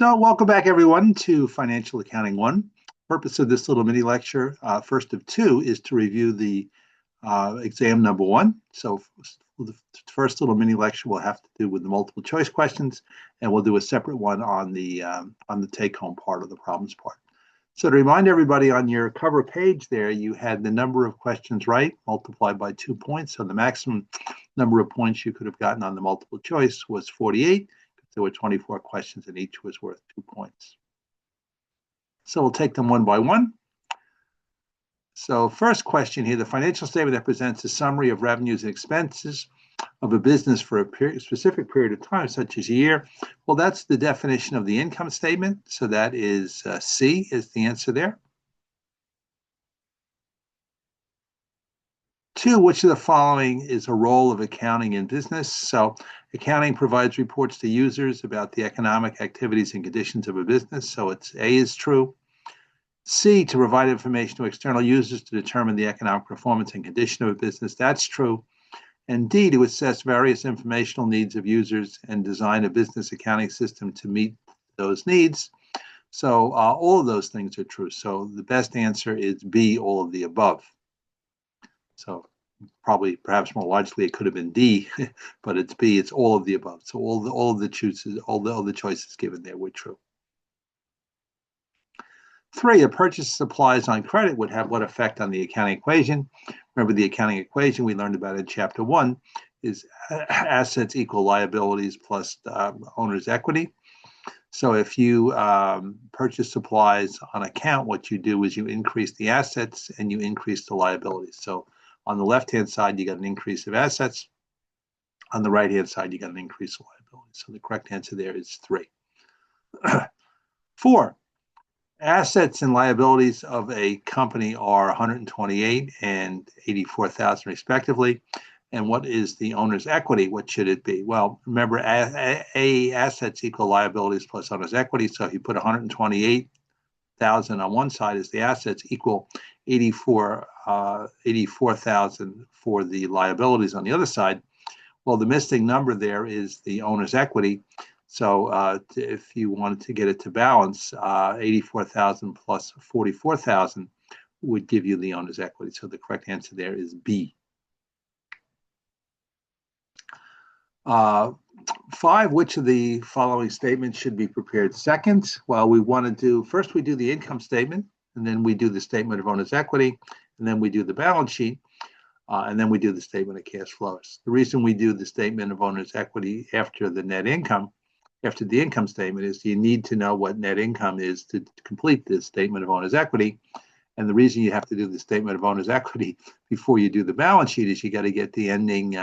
So welcome back, everyone, to Financial Accounting 1. Purpose of this little mini lecture, first of two, is to review the exam number 1. So the first little mini lecture will have to do with the multiple choice questions, and we'll do a separate one on the take-home part of the problems part. So to remind everybody, on your cover page there, you had the number of questions right multiplied by 2 points. So the maximum number of points you could have gotten on the multiple choice was 48. There were 24 questions and each was worth 2 points. So we'll take them one by one. So first question here, the financial statement that presents a summary of revenues and expenses of a business for a specific period of time, such as a year. Well, that's the definition of the income statement. So that is C is the answer there. 2, which of the following is a role of accounting in business? So accounting provides reports to users about the economic activities and conditions of a business. So it's A is true. C, to provide information to external users to determine the economic performance and condition of a business. That's true. And D, to assess various informational needs of users and design a business accounting system to meet those needs. So all of those things are true. So the best answer is B, all of the above. So probably, perhaps more logically, it could have been D, but it's B. It's all of the above. So all of the choices given there were true. 3, a purchase of supplies on credit would have what effect on the accounting equation? Remember, the accounting equation we learned about in Chapter 1 is assets equal liabilities plus owner's equity. So if you purchase supplies on account, what you do is you increase the assets and you increase the liabilities. So on the left-hand side, you got an increase of assets. On the right-hand side, you got an increase of liabilities. So the correct answer there is 3. 4, assets and liabilities of a company are 128 and 84,000 respectively. And what is the owner's equity? What should it be? Well, remember, assets equal liabilities plus owner's equity. So if you put 128,000 on one side as the assets equal 84,000 for the liabilities on the other side. Well, the missing number there is the owner's equity. So if you wanted to get it to balance, 84,000 plus 44,000 would give you the owner's equity. So the correct answer there is B. 5, which of the following statements should be prepared second? Well, we want to do, first we do the income statement, and then we do the statement of owner's equity, and then we do the balance sheet, and then we do the statement of cash flows. The reason we do the statement of owner's equity after the net income, after the income statement, is you need to know what net income is to complete this statement of owner's equity. And the reason you have to do the statement of owner's equity before you do the balance sheet is you got to get the ending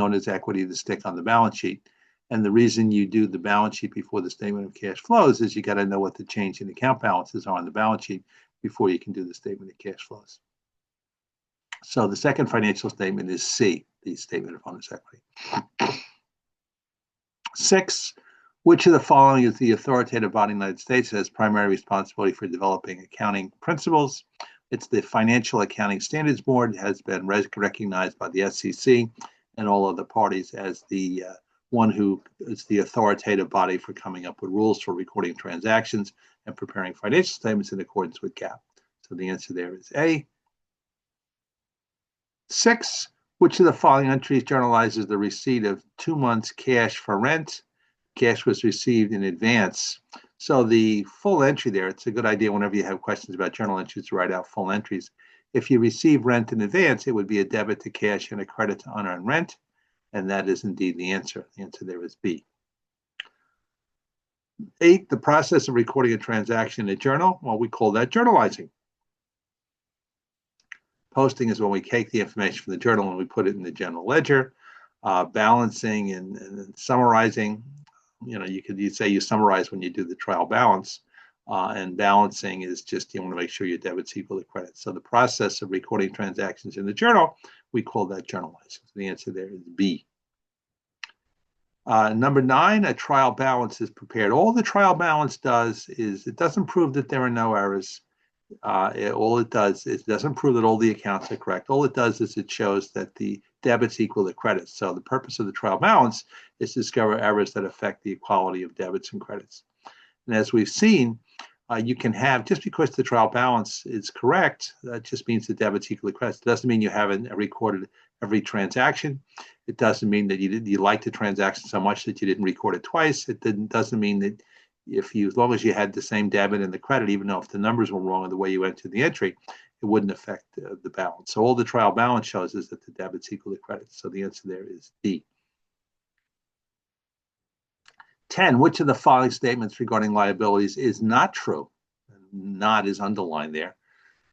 owner's equity to stick on the balance sheet. And the reason you do the balance sheet before the statement of cash flows is you got to know what the change in account balances are on the balance sheet before you can do the statement of cash flows. So the second financial statement is C, the statement of owner's equity. 6, which of the following is the authoritative body in the United States that has primary responsibility for developing accounting principles? It's the Financial Accounting Standards Board. It has been recognized by the SEC and all other parties as the one who is the authoritative body for coming up with rules for recording transactions and preparing financial statements in accordance with GAAP. So the answer there is A. 6, which of the following entries journalizes the receipt of 2 months cash for rent? Cash was received in advance. So the full entry there, it's a good idea whenever you have questions about journal entries to write out full entries. If you receive rent in advance, it would be a debit to cash and a credit to unearned rent. And that is indeed the answer. The answer there is B. 8, the process of recording a transaction in a journal. Well, we call that journalizing. Posting is when we take the information from the journal and we put it in the general ledger. Balancing and summarizing, you'd say you summarize when you do the trial balance. And balancing is just you want to make sure your debits equal to credit. So the process of recording transactions in the journal, we call that journalizing. So the answer there is B. Number 9, a trial balance is prepared. All the trial balance does is it doesn't prove that there are no errors. All it does is it doesn't prove that all the accounts are correct. All it does is it shows that the debits equal the credits. So the purpose of the trial balance is to discover errors that affect the equality of debits and credits. And as we've seen, you can have, just because the trial balance is correct, that just means the debit's equal to credit. It doesn't mean you haven't recorded every transaction. It doesn't mean that you liked the transaction so much that you didn't record it twice. It doesn't mean that as long as you had the same debit and the credit, even though if the numbers were wrong in the way you entered the entry, it wouldn't affect the balance. So all the trial balance shows is that the debit's equal to credit. So the answer there is D. 10, which of the following statements regarding liabilities is not true? Not is underlined there.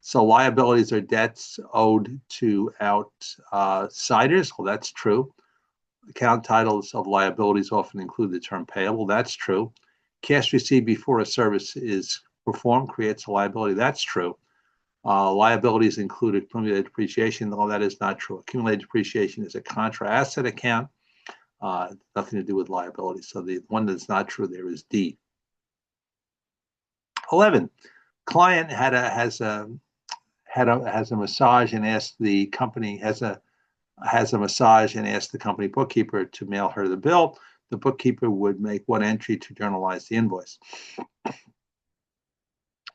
So liabilities are debts owed to outsiders. Well, that's true. Account titles of liabilities often include the term payable. That's true. Cash received before a service is performed creates a liability. That's true. Liabilities include accumulated depreciation. All that is not true. Accumulated depreciation is a contra asset account. Nothing to do with liability. So the one that's not true there is D. 11. Client has a massage and asked the company has a massage and asked the company bookkeeper to mail her the bill. The bookkeeper would make one entry to journalize the invoice.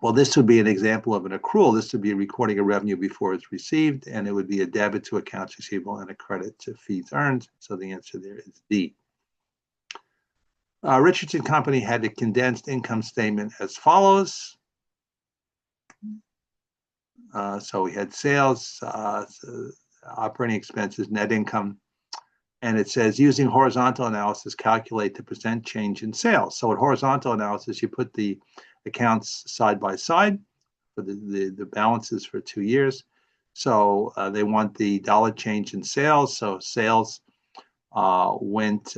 Well, this would be an example of an accrual. This would be recording a revenue before it's received, and it would be a debit to accounts receivable and a credit to fees earned. So the answer there is D. Richardson Company had a condensed income statement as follows. So we had sales, operating expenses, net income, and it says using horizontal analysis, calculate the percent change in sales. So at horizontal analysis, you put the accounts side by side for the balances for 2 years. So they want the dollar change in sales. So sales went,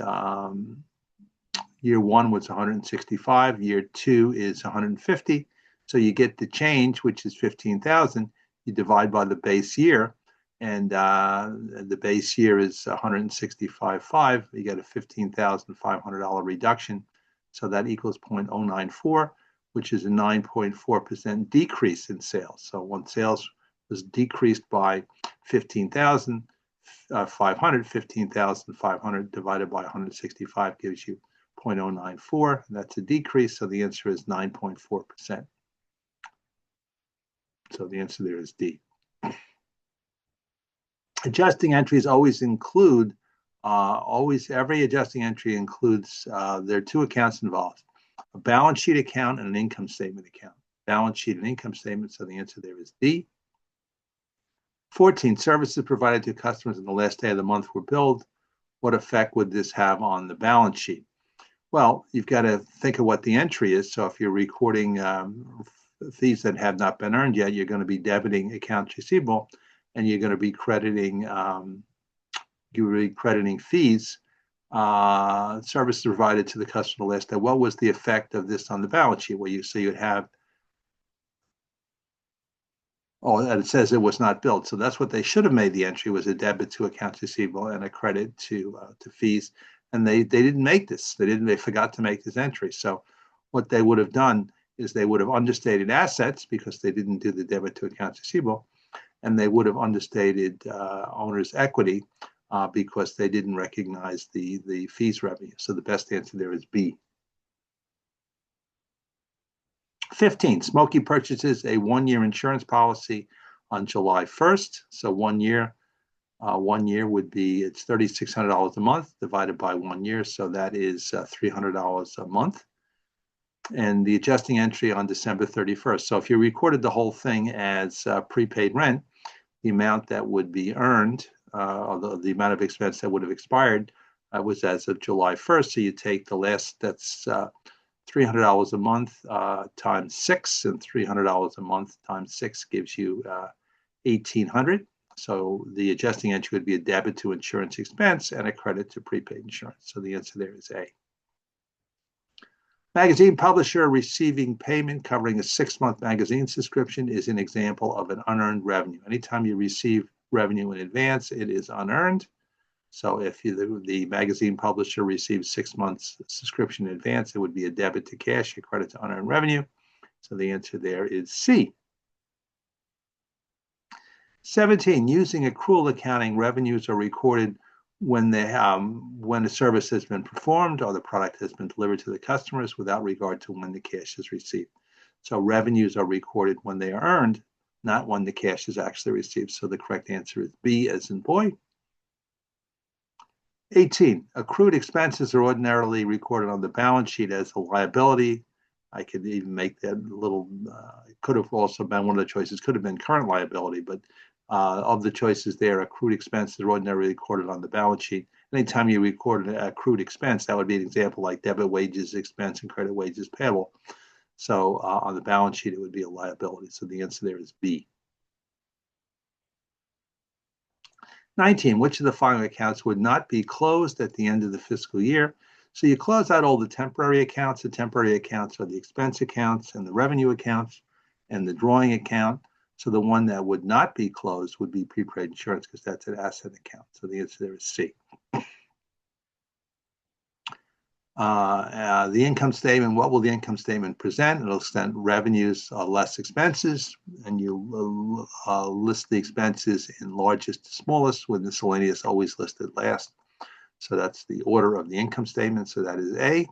year 1 was 165, year 2 is 150. So you get the change, which is 15,000. You divide by the base year, and the base year is 165.5. You get a $15,500 reduction. So that equals 0.094, which is a 9.4% decrease in sales. So when sales was decreased by 15,500 divided by 165 gives you 0.094. That's a decrease. So the answer is 9.4%. So the answer there is D. Adjusting entries always include, every adjusting entry includes, there are 2 accounts involved, a balance sheet account and an income statement account. Balance sheet and income statement, so the answer there is D. 14, services provided to customers on the last day of the month were billed. What effect would this have on the balance sheet? Well, you've got to think of what the entry is. So if you're recording fees that have not been earned yet, you're going to be debiting accounts receivable, and you're going to be crediting fees, services provided to the customer last day. What was the effect of this on the balance sheet? Well, you'd have, and it says it was not billed. So that's what they should have made the entry, was a debit to accounts receivable and a credit to fees. And they didn't make this. They forgot to make this entry. So what they would have done is they would have understated assets because they didn't do the debit to accounts receivable, and they would have understated owner's equity because they didn't recognize the fees revenue. So the best answer there is B. 15, Smokey purchases a 1-year insurance policy on July 1st. So 1 year would be, it's $3,600 a month divided by 1 year. So that is $300 a month. And the adjusting entry on December 31st. So if you recorded the whole thing as prepaid rent, the amount that would be earned, although the amount of expense that would have expired was as of July 1st. So you take the last, that's $300 a month times 6, and $300 a month times 6 gives you $1,800. So the adjusting entry would be a debit to insurance expense and a credit to prepaid insurance. So the answer there is A. Magazine publisher receiving payment covering a 6-month magazine subscription is an example of an unearned revenue. Anytime you receive revenue in advance, it is unearned. So if the magazine publisher receives 6 months subscription in advance, it would be a debit to cash, a credit to unearned revenue. So the answer there is C. 17, using accrual accounting, revenues are recorded when a service has been performed or the product has been delivered to the customers without regard to when the cash is received. So revenues are recorded when they are earned, not when the cash is actually received. So the correct answer is B as in boy. 18, accrued expenses are ordinarily recorded on the balance sheet as a liability. I could even make that a little, it could have also been one of the choices, could have been current liability, but of the choices there, accrued expenses are ordinarily recorded on the balance sheet. Anytime you record an accrued expense, that would be an example like debit wages expense and credit wages payable. So on the balance sheet, it would be a liability. So the answer there is B. 19, which of the following accounts would not be closed at the end of the fiscal year? So you close out all the temporary accounts. The temporary accounts are the expense accounts and the revenue accounts and the drawing account. So the one that would not be closed would be prepaid insurance because that's an asset account. So the answer there is C. The income statement, what will the income statement present? It'll present revenues less expenses, and you list the expenses in largest to smallest, with miscellaneous always listed last. So that's the order of the income statement. So that is A.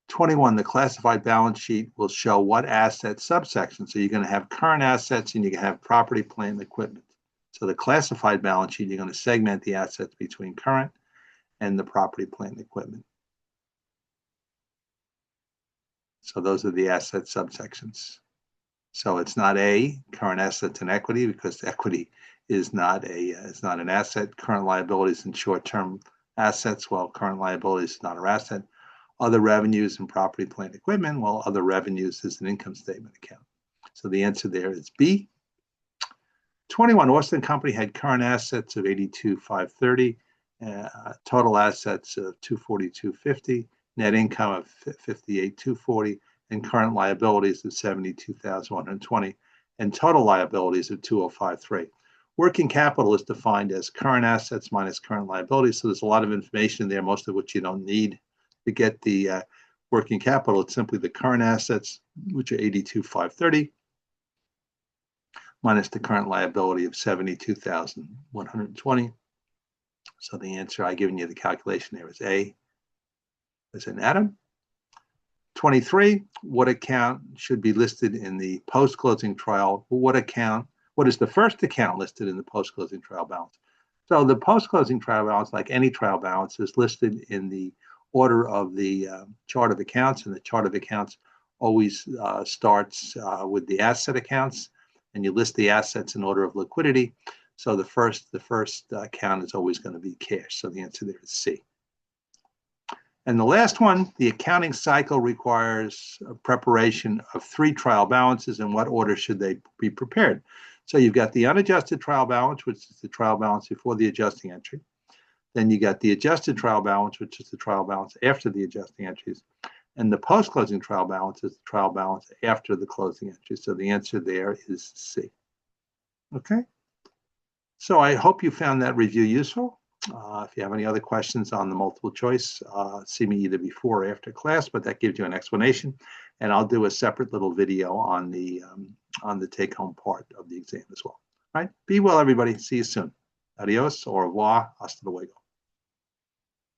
21, the classified balance sheet will show what asset subsection. So you're going to have current assets and you can have property, plant, and equipment. So the classified balance sheet, you're going to segment the assets between current and the property, plant, and equipment. So those are the asset subsections. So it's not A, current assets and equity, because equity is not an asset. Current liabilities and short-term assets, well, current liabilities is not an asset. Other revenues and property, plant, equipment, well, other revenues is an income statement account. So the answer there is B. 21, Austin Company had current assets of 82,530, total assets of 242,50, net income of 58,240, and current liabilities of 72,120, and total liabilities of 2,053. Working capital is defined as current assets minus current liabilities. So there's a lot of information in there, most of which you don't need to get the working capital. It's simply the current assets, which are 82,530, minus the current liability of 72,120. So the answer, I've given you the calculation there, is A, as in Adam. 23, what account should be listed in the post-closing trial? What is the first account listed in the post-closing trial balance? So the post-closing trial balance, like any trial balance, is listed in the order of the chart of accounts, and the chart of accounts always starts with the asset accounts, and you list the assets in order of liquidity. So the first account is always going to be cash. So the answer there is C. And the last one, the accounting cycle requires a preparation of 3 trial balances. In what order should they be prepared? So you've got the unadjusted trial balance, which is the trial balance before the adjusting entry. Then you got the adjusted trial balance, which is the trial balance after the adjusting entries. And the post-closing trial balance is the trial balance after the closing entry. So the answer there is C. Okay. So I hope you found that review useful. If you have any other questions on the multiple choice, see me either before or after class, but that gives you an explanation. And I'll do a separate little video on the take-home part of the exam as well. All right. Be well, everybody. See you soon. Adios, au revoir, hasta luego.